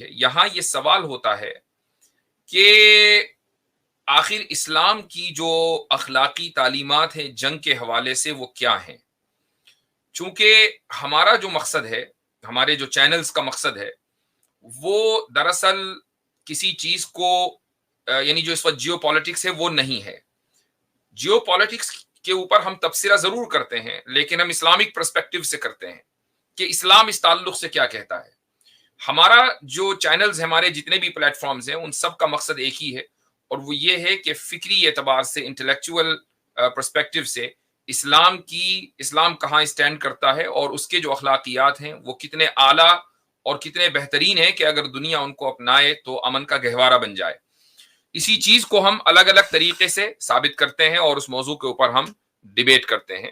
یہاں یہ سوال ہوتا ہے کہ آخر اسلام کی جو اخلاقی تعلیمات ہیں جنگ کے حوالے سے وہ کیا ہیں؟ چونکہ ہمارا جو مقصد ہے، ہمارے جو چینلز کا مقصد ہے، وہ دراصل کسی چیز کو یعنی جو اس وقت جیو پالیٹکس ہے وہ نہیں ہے۔ جیو پالیٹکس کے اوپر ہم تبصرہ ضرور کرتے ہیں، لیکن ہم اسلامک پرسپیکٹو سے کرتے ہیں کہ اسلام اس تعلق سے کیا کہتا ہے۔ ہمارا جو چینلز ہمارے جتنے بھی پلیٹ فارمز ہیں ان سب کا مقصد ایک ہی ہے، اور وہ یہ ہے کہ فکری اعتبار سے، انٹلیکچوئل پرسپیکٹو سے اسلام کہاں اسٹینڈ کرتا ہے، اور اس کے جو اخلاقیات ہیں وہ کتنے اعلیٰ اور کتنے بہترین ہیں کہ اگر دنیا ان کو اپنائے تو امن کا گہوارہ بن جائے۔ اسی چیز کو ہم الگ الگ طریقے سے ثابت کرتے ہیں اور اس موضوع کے اوپر ہم ڈیبیٹ کرتے ہیں۔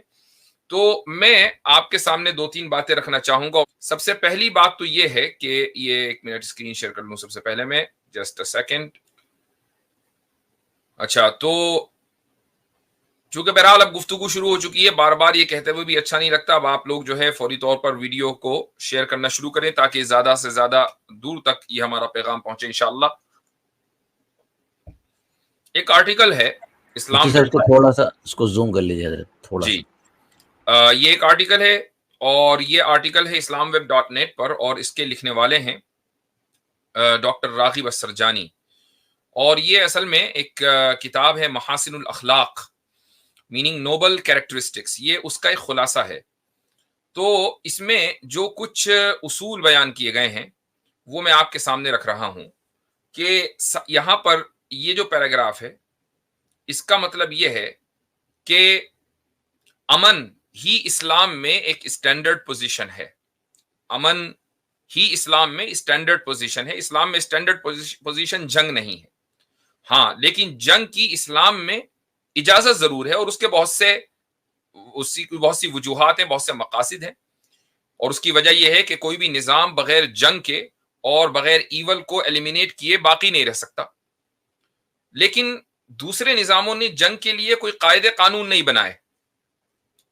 تو میں آپ کے سامنے دو تین باتیں رکھنا چاہوں گا۔ سب سے پہلی بات تو یہ ہے کہ یہ ایک منٹ اسکرین شیئر کر لوں۔ سب سے پہلے میں جسٹ اے سیکنڈ۔ اچھا، تو چونکہ بہرحال اب گفتگو شروع ہو چکی ہے، بار بار یہ کہتے ہوئے بھی اچھا نہیں لگتا۔ اب آپ لوگ جو ہے فوری طور پر ویڈیو کو شیئر کرنا شروع کریں تاکہ زیادہ سے زیادہ دور تک یہ ہمارا پیغام پہنچے انشاءاللہ۔ ایک آرٹیکل ہے اسلام سر کو تھوڑا سا اس کو زوم کر لیجیے تھوڑا جی، یہ ایک آرٹیکل ہے، اور یہ آرٹیکل ہے islamweb.net پر، اور اس کے لکھنے والے ہیں ڈاکٹر راغب السرجانی، اور یہ اصل میں ایک کتاب ہے محاسن الاخلاق میننگ نوبل کیریکٹرسٹکس، یہ اس کا ایک خلاصہ ہے۔ تو اس میں جو کچھ اصول بیان کیے گئے ہیں وہ میں آپ کے سامنے رکھ رہا ہوں کہ یہاں پر یہ جو پیراگراف ہے اس کا مطلب یہ ہے کہ امن ہی اسلام میں ایک اسٹینڈرڈ پوزیشن ہے۔ امن ہی اسلام میں اسٹینڈرڈ پوزیشن ہے۔ اسلام میں اسٹینڈرڈ پوزیشن جنگ نہیں ہے، ہاں، لیکن جنگ کی اسلام میں اجازت ضرور ہے، اور اس کے بہت سی وجوہات ہیں، بہت سے مقاصد ہیں، اور اس کی وجہ یہ ہے کہ کوئی بھی نظام بغیر جنگ کے اور بغیر ایول کو ایلیمینیٹ کیے باقی نہیں رہ سکتا۔ لیکن دوسرے نظاموں نے جنگ کے لیے کوئی قاعدے قانون نہیں بنائے،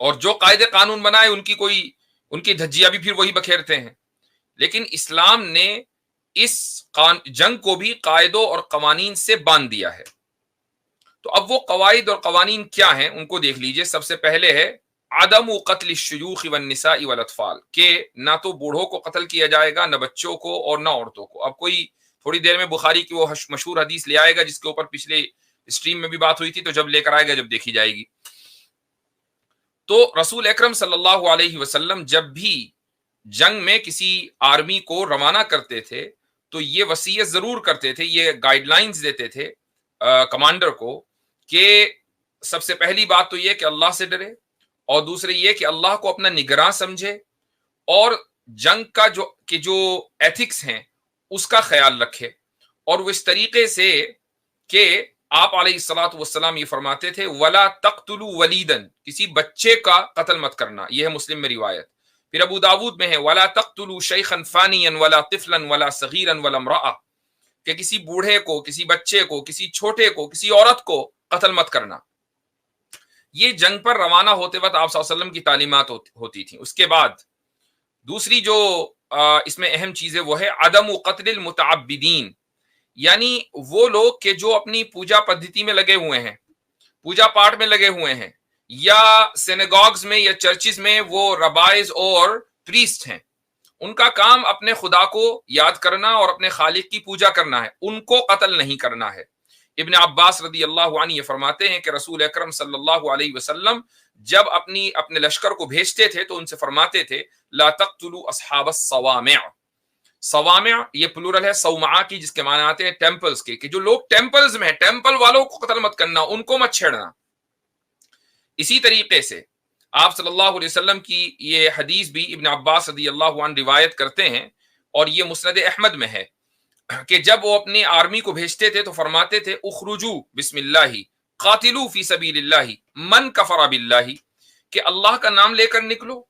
اور جو قاعدے قانون بنائے ان کی دھجیاں بھی پھر وہی بکھیرتے ہیں۔ لیکن اسلام نے اس جنگ کو بھی قاعدوں اور قوانین سے باندھ دیا ہے۔ تو اب وہ قواعد اور قوانین کیا ہیں ان کو دیکھ لیجئے۔ سب سے پہلے ہے عدم قتل الشیوخ والنساء والاطفال، کہ نہ تو بوڑھوں کو قتل کیا جائے گا، نہ بچوں کو، اور نہ عورتوں کو۔ اب کوئی تھوڑی دیر میں بخاری کی وہ مشہور حدیث لے آئے گا جس کے اوپر پچھلے اسٹریم میں بھی بات ہوئی تھی، تو جب لے کر آئے گا جب دیکھی جائے گی۔ تو رسول اکرم صلی اللہ علیہ وسلم جب بھی جنگ میں کسی آرمی کو روانہ کرتے تھے تو یہ وصیت ضرور کرتے تھے، یہ گائیڈ لائنز دیتے تھے کمانڈر کو، کہ سب سے پہلی بات تو یہ کہ اللہ سے ڈرے، اور دوسرے یہ کہ اللہ کو اپنا نگراں سمجھے، اور جنگ کا جو ایتھکس ہیں اس کا خیال رکھے، اور وہ اس طریقے سے کہ آپ علیہ الصلوۃ والسلام یہ فرماتے تھے وَلَا تَقْتُلُوا وَلِيدًا، کسی بچے کا قتل مت کرنا، یہ ہے مسلم میں روایت۔ پھر ابو داود میں ہے وَلَا تَقْتُلُوا شَيْخًا فَانِيًا وَلَا طِفْلًا وَلَا صَغِيرًا وَلَا امْرَأَةً، کہ کسی بوڑھے کو، کسی بچے کو، کسی چھوٹے کو، کسی عورت کو قتل مت کرنا۔ یہ جنگ پر روانہ ہوتے وقت آپ صلی اللہ علیہ وسلم کی تعلیمات ہوتی تھیں۔ اس کے بعد دوسری جو اس میں اہم چیز ہے وہ ہے عدم قتل المتعبدین، یعنی وہ لوگ کہ جو اپنی پوجا پدھتی میں لگے ہوئے ہیں، پوجا پاٹ میں لگے ہوئے ہیں، یا سینیگاگز میں یا چرچز میں وہ ربائز اور پریسٹ ہیں، ان کا کام اپنے خدا کو یاد کرنا اور اپنے خالق کی پوجا کرنا ہے، ان کو قتل نہیں کرنا ہے۔ ابن عباس رضی اللہ عنہ یہ فرماتے ہیں کہ رسول اکرم صلی اللہ علیہ وسلم جب اپنے لشکر کو بھیجتے تھے تو ان سے فرماتے تھے لا تقتلوا اصحاب الصوامع۔ صوامع یہ پلورل ہے صومعہ کی، جس کے معنی آتے ہیں ٹیمپلز کے، کہ جو لوگ ٹیمپلز میں ہیں، ٹیمپل والوں کو قتل مت کرنا، ان کو مت چھیڑنا۔ اسی طریقے سے آپ صلی اللہ علیہ وسلم کی یہ حدیث بھی ابن عباس رضی اللہ عنہ روایت کرتے ہیں، اور یہ مسند احمد میں ہے، کہ جب وہ اپنی آرمی کو بھیجتے تھے تو فرماتے تھے اخرجوا بسم اللہ قاتلوا فی سبیل اللہ من کفر باللہ، کہ اللہ کا نام لے کر نکلو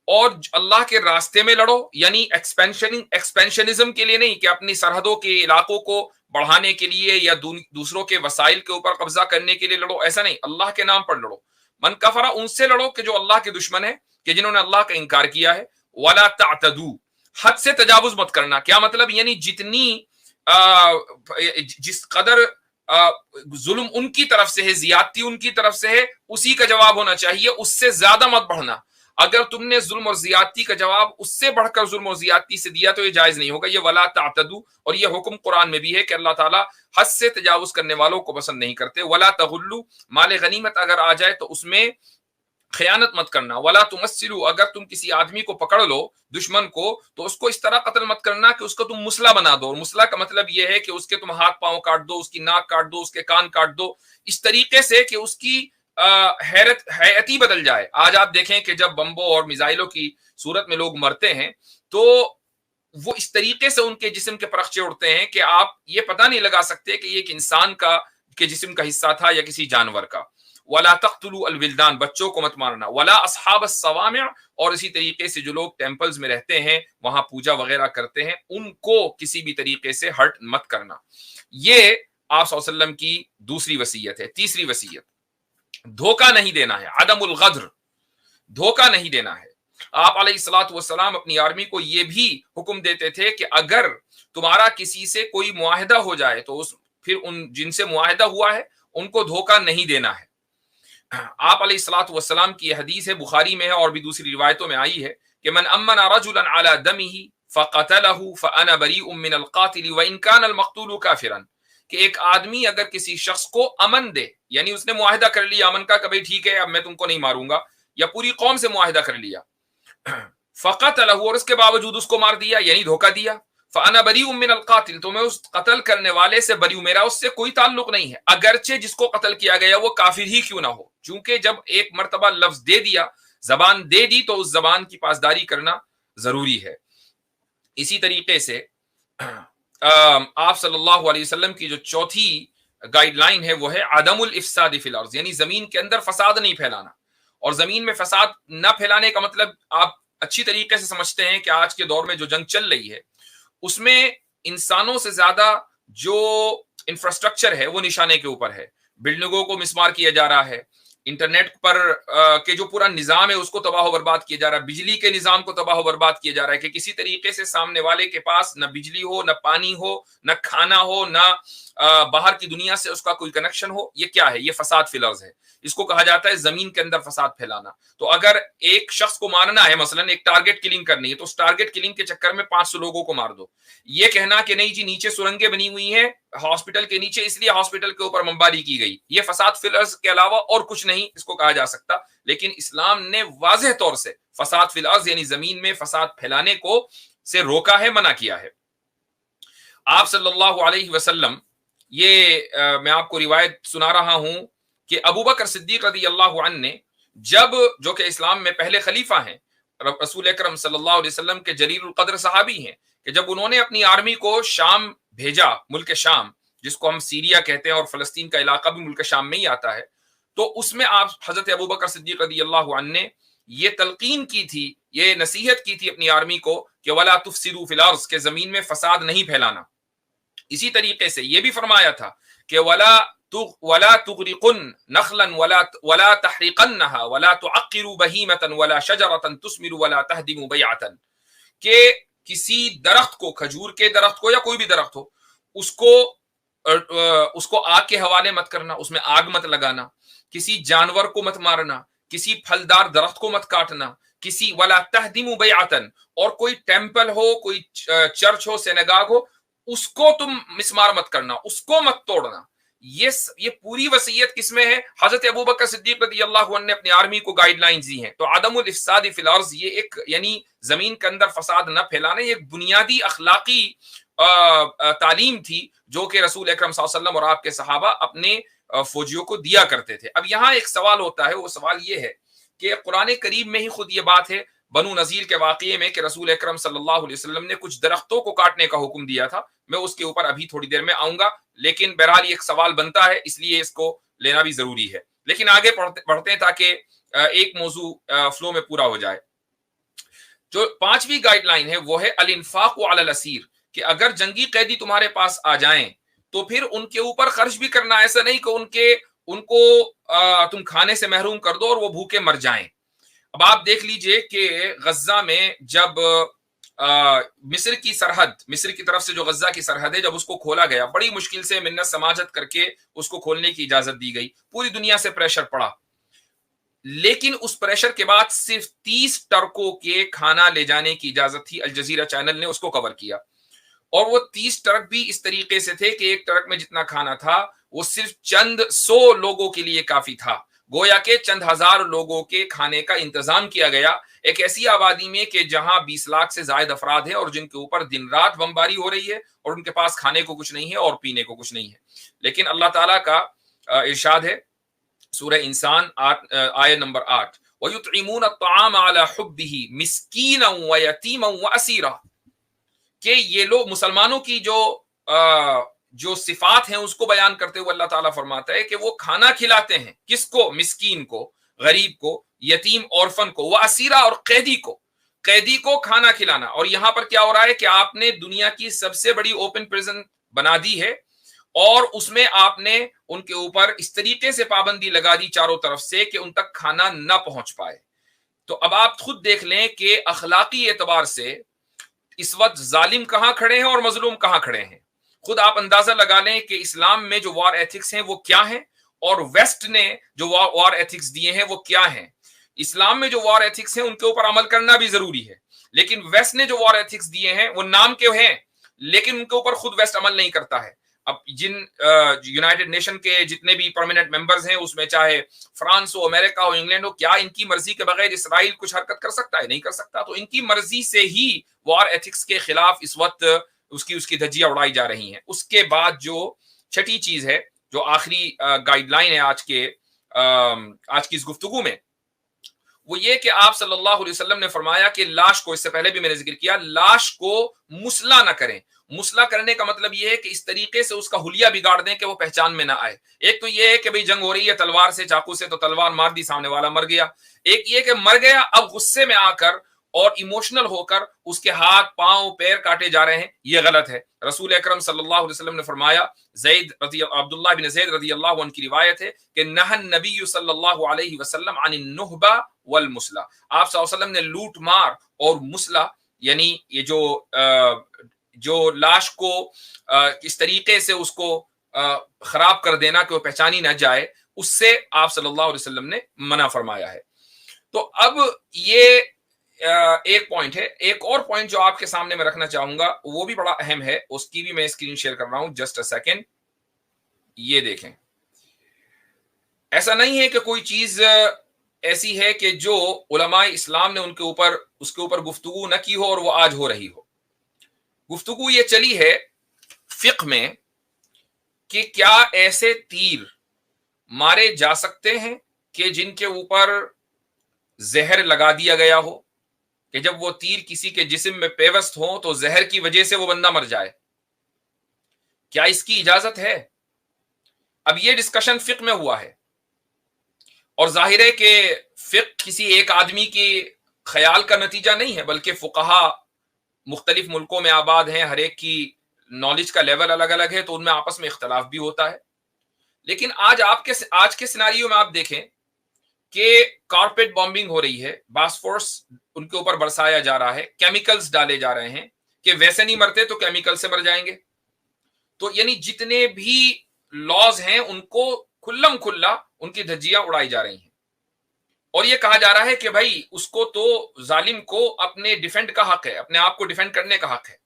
اور اللہ کے راستے میں لڑو، یعنی ایکسپینشنزم کے لیے نہیں کہ اپنی سرحدوں کے علاقوں کو بڑھانے کے لیے یا دوسروں کے وسائل کے اوپر قبضہ کرنے کے لیے لڑو، ایسا نہیں، اللہ کے نام پر لڑو۔ من کفر ان سے لڑو کہ جو اللہ کے دشمن ہے، کہ جنہوں نے اللہ کا انکار کیا ہے۔ ولا تعتدوا، हद से तजावुज मत करना। क्या मतलब? यानी जितनी जिस कदर जुल्म उनकी तरफ से है, ज्यादती उनकी तरफ से है, उसी का जवाब होना चाहिए, उससे ज्यादा मत बढ़ना। अगर तुमने जुल्म और ज्यादती का जवाब उससे बढ़कर जुल्म और ज्यादती से दिया तो ये जायज नहीं होगा। ये वला तातदू, और ये हुक्म कुरान में भी है कि अल्लाह ताला हद से तजावुज करने वालों को पसंद नहीं करते। वला तगुल्लू, माल गनीमत अगर आ जाए तो उसमें खयानत मत करना। वला तुमस्सिलू, अगर तुम किसी आदमी को पकड़ लो, दुश्मन को, तो उसको इस तरह कत्ल मत करना कि उसको तुम मुसला बना दो। और मुसला का मतलब यह है कि उसके तुम हाथ पांव काट दो, उसकी नाक काट दो, उसके कान काट दो, इस तरीके से कि उसकी हैती बदल जाए। आज आप देखें कि जब बम्बों और मिसाइलों की सूरत में लोग मरते हैं तो वो इस तरीके से उनके जिस्म के परखचे उड़ते हैं कि आप ये पता नहीं लगा सकते कि ये एक इंसान का के जिस्म का हिस्सा था या किसी जानवर का। वला तख्तुलू अलविल्दान, बच्चों को मत मारना। वला अस्हाब अस्सवामिअ, और इसी तरीके से जो लोग टेंपल्स में रहते हैं, वहां पूजा वगैरह करते हैं, उनको किसी भी तरीके से हर्ट मत करना। ये आप सल्लल्लाहु अलैहि वसल्लम की दूसरी वसीयत है। तीसरी वसीयत, धोखा नहीं देना है। अदमुल गद्र, धोखा नहीं देना है। आप अलैहिस्सलातु वस्सलाम अपनी आर्मी को यह भी हुक्म देते थे कि अगर तुम्हारा किसी से कोई मुआहिदा हो जाए तो फिर उन जिनसे मुआहिदा हुआ है उनको धोखा नहीं देना है। आप अलैहिस्सलातु वस्सलाम की हदीस है, बुखारी में है और भी दूसरी रिवायतों में आई है कि मन अम्मना रजुलन अला दमिही फक़तलहु फअना बरीउम मिनल क़ातिल व इन कान अल मक़तूलु काफ़िरन, कि एक आदमी अगर किसी शख्स को अमन दे, यानी उसने मुआहिदा कर लिया अमन का, कभी ठीक है अब मैं तुमको नहीं मारूंगा, या पूरी कौम से मुआहिदा कर लिया, फ़क़तलहु, और उसके बावजूद उसको मार दिया, यानी धोखा दिया, फ़अना बरीउम मिनल क़ातिल, तो मैं उस कत्ल करने वाले से बरी हूं, मेरा उससे कोई ताल्लुक नहीं है, अगरचे जिसको कत्ल किया गया वो काफिर ही क्यों ना हो। चूंकि जब एक मर्तबा लफ्ज दे दिया, जबान दे दी, तो उस जबान की पासदारी करना जरूरी है। इसी तरीके से आप सल्लल्लाहु अलैहि वसल्लम की जो चौथी गाइडलाइन है वो है अदमुल इफसाद फिल अर्ज़, यानी जमीन के अंदर फसाद नहीं फैलाना। और जमीन में फसाद न फैलाने का मतलब आप अच्छी तरीके से समझते हैं कि आज के दौर में जो जंग चल रही है उसमें इंसानों से ज्यादा जो इंफ्रास्ट्रक्चर है वो निशाने के ऊपर है। बिल्डिंगों को मिसमार किया जा रहा है, इंटरनेट पर के जो पूरा निजाम है उसको तबाह बर्बाद किया जा रहा है, बिजली के निजाम को तबाह बर्बाद किया जा रहा है कि किसी तरीके से सामने वाले के पास न बिजली हो, न पानी हो, न खाना हो, न बाहर की दुनिया से उसका कोई कनेक्शन हो। ये क्या है? ये फसाद फिल अर्ज़ है। इसको कहा जाता है जमीन के अंदर फसाद फैलाना। तो अगर एक शख्स को मारना है, मसलन एक टारगेट किलिंग करनी है, तो उस टारगेट किलिंग के चक्कर में 500 लोगों को मार दो। ये कहना कि नहीं जी नीचे सुरंगें बनी हुई हैं हॉस्पिटल के नीचे, इसलिए हॉस्पिटल के ऊपर बमबारी की गई, ये फसाद फिल अर्ज़ के अलावा और कुछ नहीं इसको कहा जा सकता। लेकिन इस्लाम ने वाज़ेह तौर से फसाद फिल अर्ज़ यानी जमीन में फसाद फैलाने को से रोका है, मना किया है। आप सल्लल्लाहु अलैहि वसल्लम, ये मैं आपको रिवायत सुना रहा हूं कि अबू बकर सिद्दीक रज़ी अल्लाहु अन्हु ने, जब जो कि इस्लाम में पहले खलीफा हैं, रसूल अकरम सल्लल्लाहु अलैहि वसल्लम के जलीलुल कद्र सहाबी हैं, कि जब उन्होंने अपनी आर्मी को शाम भेजा, मुल्क शाम जिसको हम सीरिया कहते हैं और फलस्तीन का इलाका भी मुल्क शाम में ही आता है, तो उसमें आप हजरत अबू बकर सिद्दीक रज़ी अल्लाहु अन्हु ने ये तलकीन की थी, ये नसीहत की थी अपनी आर्मी को कि वला तुफसिदू फिल अर्ज़, के जमीन में फसाद नहीं फैलाना। इसी तरीके से यह भी फरमाया था कि वला तुगरिकुन नखलन वला तहरिकन्नहा वला तुअक्किरू बहीमतन वला शजरतन तुस्मिरु वला तहदिमु बैअतन, के किसी दरख्त को, खजूर के दरख्त को या कोई भी दरख्त हो, उसको आग के हवाले मत करना, उसमें आग मत लगाना, किसी जानवर को मत मारना, किसी फलदार दरख्त को मत काटना, किसी वला तहदिमु बैअतन, और कोई टेंपल हो, कोई चर्च हो, सिनेगाग हो, उसको तुम मिसमार मत करना, उसको मत तोड़ना। ये पूरी वसीयत किसमें है? हजरत अबू बकर सिद्दीक रज़ी अल्लाहु अन्हु ने अपनी आर्मी को गाइडलाइंस दी हैं। तो अदमुल इफसाद फिल अर्ज़, ये एक यानी जमीन के अंदर फसाद न फैलाने, ये एक बुनियादी अखलाकी तालीम थी जो कि रसूल अकरम सल्लल्लाहु अलैहि वसल्लम और आपके सहाबा अपने फौजियों को दिया करते थे। अब यहाँ एक सवाल होता है, वो सवाल ये है कि कुरान करीम में ही खुद ये बात है बनु नज़ीर के वाक़ये में कि रसूल अकरम सल्लल्लाहु अलैहि वसल्लम ने कुछ दरख्तों को काटने का हुक्म दिया था। मैं उसके ऊपर अभी थोड़ी देर में आऊंगा, लेकिन बहरहाल एक सवाल बनता है, इसलिए इसको लेना भी जरूरी है। लेकिन आगे बढ़ते हैं ताकि एक मौजू फ्लो में पूरा हो जाए। जो पांचवी गाइडलाइन है वो है अल इन्फाक अलल असीर, कि अगर जंगी कैदी तुम्हारे पास आ जाएं तो फिर उनके ऊपर खर्च भी करना। ऐसा नहीं कि उनको तुम खाने से महरूम कर दो और वो भूखे मर जाएं। अब आप देख लीजिए कि गज्जा में जब मिस्र की सरहद, मिस्र की तरफ से जो गज्जा की सरहद है, जब उसको खोला गया, बड़ी मुश्किल से मिन्नत समाजत करके उसको खोलने की इजाजत दी गई, पूरी दुनिया से प्रेशर पड़ा, लेकिन उस प्रेशर के बाद सिर्फ 30 टर्कों के खाना ले जाने की इजाजत थी। अल जजीरा चैनल ने उसको कवर किया, और वो 30 ट्रक भी इस तरीके से थे कि एक ट्रक में जितना खाना था वो सिर्फ चंद 100 लोगों के लिए काफी था। गोया के चंद हजार लोगों के खाने का इंतजाम किया गया, एक ऐसी आबादी में कि जहां 20 लाख से ज्यादा अफराद हैं और जिनके ऊपर दिन रात बमबारी हो रही है और उनके पास खाने को कुछ नहीं है और पीने को कुछ नहीं है। लेकिन अल्लाह ताला का इरशाद है सूरह इंसान आयत नंबर 8, वयुतइमून अत्ताम अला हुब्बिही मिस्कीनन व यतीमन व असीरा, कि ये लोग मुसलमानों की जो सिफात हैं उसको बयान करते हुए अल्लाह ताला फरमाता है कि वो खाना खिलाते हैं, किसको? मिस्कीन को, गरीब को, यतीम ऑर्फन को, व असीरा और कैदी को खाना खिलाना। और यहां पर क्या हो रहा है कि आपने दुनिया की सबसे बड़ी ओपन प्रिजन बना दी है और उसमें आपने उनके ऊपर इस तरीके से पाबंदी लगा दी चारों तरफ से कि उन तक खाना ना पहुंच पाए। तो अब आप खुद देख लें कि अखलाकी एतबार से इस वक्त जालिम कहां खड़े हैं और मजलूम कहां खड़े हैं। खुद आप अंदाजा लगा लें कि इस्लाम में जो वॉर एथिक्स हैं वो क्या हैं और वेस्ट ने जो वॉर एथिक्स दिए हैं वो क्या हैं। इस्लाम में जो वॉर एथिक्स हैं उनके ऊपर अमल करना भी जरूरी है, लेकिन वेस्ट ने जो वॉर एथिक्स दिए हैं वो नाम के हैं, लेकिन उनके ऊपर खुद वेस्ट अमल नहीं करता है। अब जिन यूनाइटेड नेशन के जितने भी परमानेंट मेंबर्स हैं उसमें चाहे फ्रांस हो, अमेरिका हो, इंग्लैंड हो, क्या इनकी मर्जी के बगैर इसराइल कुछ हरकत कर सकता है? नहीं कर सकता। तो इनकी मर्जी से ही वॉर एथिक्स के खिलाफ इस वक्त उसकी धज्जियां उड़ाई जा रही हैं। उसके बाद जो छठी चीज है, जो आखिरी गाइडलाइन है आज की इस गुफ्तगू में, वो ये कि आप सल्लल्लाहु अलैहि वसल्लम ने फरमाया कि लाश को, इससे पहले भी मैंने जिक्र किया, लाश को मुसला ना करें। मुसला करने का मतलब ये है कि इस तरीके से उसका हुलिया बिगाड़ दें कि वो पहचान में ना आए। एक तो ये है कि भाई जंग हो रही है तलवार से, चाकू से, तो तलवार मार दी, सामने वाला मर गया। एक ये कि मर गया, अब गुस्से में आकर और इमोशनल होकर उसके हाथ पांव पैर काटे जा रहे हैं, ये गलत है। रसूल अकरम सल्लल्लाहु अलैहि वसल्लम ने फरमाया, अब्दुल्लाह बिन ज़ैद रज़ियल्लाहु अन्हु की रिवायत है कि नहन नबी सल्लल्लाहु अलैहि वसल्लम अनिन नुहबा वल मुसला, आप सल्लल्लाहु अलैहि वसल्लम ने लूट मार और मुसला, यानी ये जो लाश को इस तरीके से उसको खराब कर देना कि वो पहचानी ना जाए, उससे आप सल्लल्लाहु अलैहि वसल्लम ने मना फरमाया है। तो अब ये एक पॉइंट है। एक और पॉइंट जो आपके सामने मैं रखना चाहूंगा वो भी बड़ा अहम है, उसकी भी मैं स्क्रीन शेयर कर रहा हूं, जस्ट अ सेकेंड। ये देखें, ऐसा नहीं है कि कोई चीज ऐसी है कि जो उलमाए इस्लाम ने उसके ऊपर गुफ्तगू न की हो और वो आज हो रही हो। गुफ्तगू ये चली है फिक्ह में कि क्या ऐसे तीर मारे जा सकते हैं कि जिनके ऊपर जहर लगा दिया गया हो, कि जब वो तीर किसी के जिस्म में पेवस्त हो तो जहर की वजह से वो बंदा मर जाए। क्या इसकी इजाजत है? अब ये डिस्कशन फिक्ह में हुआ है और जाहिर है कि फिक्ह किसी एक आदमी के ख्याल का नतीजा नहीं है, बल्कि फुकहा मुख्तलिफ मुल्कों में आबाद हैं, हर एक की नॉलेज का लेवल अलग अलग है, तो उनमें आपस में इख्तलाफ भी होता है। लेकिन आज के सिनारियो में आप देखें कि कारपेट बॉम्बिंग हो रही है, बास्फोर्स उनके ऊपर बरसाया जा रहा है, केमिकल्स डाले जा रहे हैं कि वैसे नहीं मरते तो केमिकल से मर जाएंगे। तो यानी जितने भी लॉज हैं उनको खुल्लम खुल्ला उनकी धज्जियां उड़ाई जा रही हैं और ये कहा जा रहा है कि भाई उसको तो जालिम को अपने डिफेंड का हक है, अपने आप को डिफेंड करने का हक है।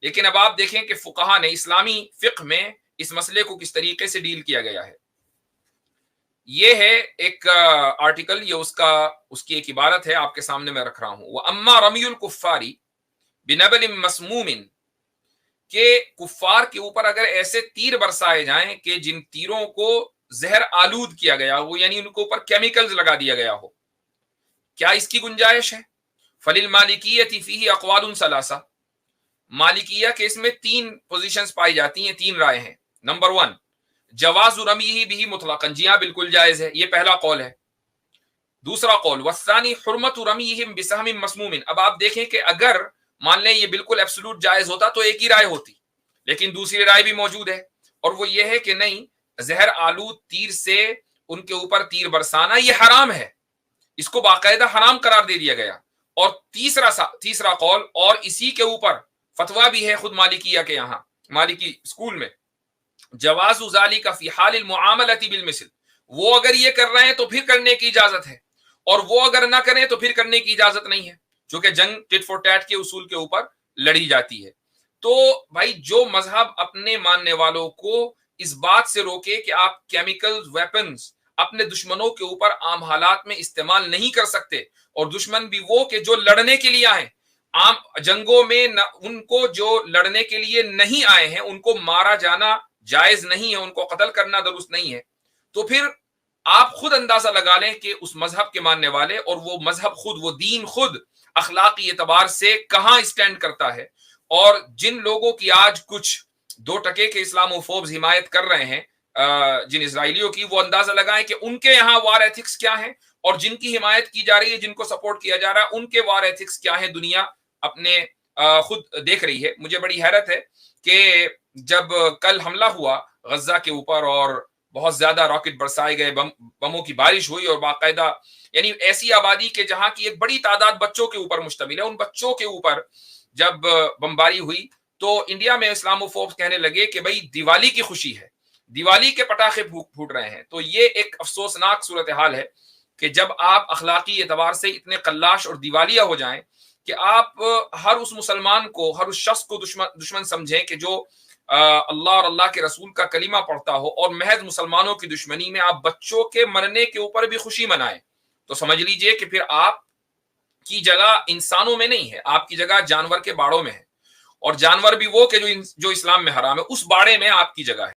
लेकिन अब आप देखें कि फुकहा ने, इस्लामी फिक्ह में इस मसले को किस तरीके से डील किया गया है। ये है एक आर्टिकल, ये उसकी एक इबारत है, आपके सामने मैं रख रहा हूं। वह अम्मा रमीउल कुफ्फारी बिनबलिन मसमूमिन, के कुफ्फार के ऊपर अगर ऐसे तीर बरसाए जाएं कि जिन तीरों को जहर आलूद किया गया हो, यानी उनके ऊपर केमिकल्स लगा दिया गया हो, क्या इसकी गुंजाइश है? फलिल मालिकियति फीही अक़वालुन सलासा, मालिकिया के इसमें 3 पोजीशंस पाई जाती हैं, 3 राय हैं। नंबर 1, जवाज़ु रमीही बिही मुतलक़न, जी हां बिल्कुल जायज है, ये पहला कौल है। दूसरा कौल, वस्सानी हुर्मतु रमीहिम बिसहमिन मसमूमिन। अब आप देखें कि अगर मान लें ये बिल्कुल एब्सोल्यूट जायज होता तो एक ही राय होती, लेकिन दूसरी राय भी मौजूद है और वो ये है कि नहीं, जहर आलूद तीर से उनके ऊपर तीर बरसाना ये हराम है, इसको बाकायदा हराम करार दे दिया गया। اور تیسرا قول، اور اسی کے اوپر فتویٰ بھی ہے خود مالکیہ کے یہاں، مالکی اسکول میں، جواز ذالک فی حال المعاملۃ بالمثل، وہ اگر یہ کر رہے ہیں تو پھر کرنے کی اجازت ہے، اور وہ اگر نہ کریں تو پھر کرنے کی اجازت نہیں ہے، چونکہ جنگ ٹٹ فور ٹیٹ کے اصول کے اوپر لڑی جاتی ہے۔ تو بھائی جو مذہب اپنے ماننے والوں کو اس بات سے روکے کہ آپ کیمیکل ویپنز اپنے دشمنوں کے اوپر عام حالات میں استعمال نہیں کر سکتے، اور دشمن بھی وہ کہ جو لڑنے کے لیے آئے، عام جنگوں میں ان کو جو لڑنے کے لیے نہیں آئے ہیں ان کو مارا جانا جائز نہیں ہے، ان کو قتل کرنا درست نہیں ہے، تو پھر آپ خود اندازہ لگا لیں کہ اس مذہب کے ماننے والے اور وہ مذہب خود، وہ دین خود اخلاقی اعتبار سے کہاں اسٹینڈ کرتا ہے۔ اور جن لوگوں کی آج کچھ 2% کے اسلامو فوبز حمایت کر رہے ہیں جن اسرائیلیوں کی، وہ اندازہ لگائیں کہ ان کے یہاں وار ایتھکس کیا ہیں، اور جن کی حمایت کی جا رہی ہے، جن کو سپورٹ کیا جا رہا ہے، ان کے وار ایتھکس کیا ہیں۔ دنیا اپنے خود دیکھ رہی ہے۔ مجھے بڑی حیرت ہے کہ جب کل حملہ ہوا غزہ کے اوپر اور بہت زیادہ راکٹ برسائے گئے، بموں کی بارش ہوئی، اور باقاعدہ یعنی ایسی آبادی کے جہاں کی ایک بڑی تعداد بچوں کے اوپر مشتمل ہے، ان بچوں کے اوپر جب بمباری ہوئی تو انڈیا میں اسلامو فوبس کہنے لگے کہ بھئی دیوالی کی خوشی ہے، دیوالی کے پٹاخے پھوٹ رہے ہیں۔ تو یہ ایک افسوسناک صورتحال ہے کہ جب آپ اخلاقی اعتبار سے اتنے قلاش اور دیوالیہ ہو جائیں کہ آپ ہر اس مسلمان کو، ہر اس شخص کو دشمن سمجھیں کہ جو اللہ اور اللہ کے رسول کا کلمہ پڑھتا ہو، اور محض مسلمانوں کی دشمنی میں آپ بچوں کے مرنے کے اوپر بھی خوشی منائیں، تو سمجھ لیجئے کہ پھر آپ کی جگہ انسانوں میں نہیں ہے، آپ کی جگہ جانور کے باڑوں میں ہے، اور جانور بھی وہ کہ جو اسلام میں حرام ہے، اس باڑے میں آپ کی جگہ ہے۔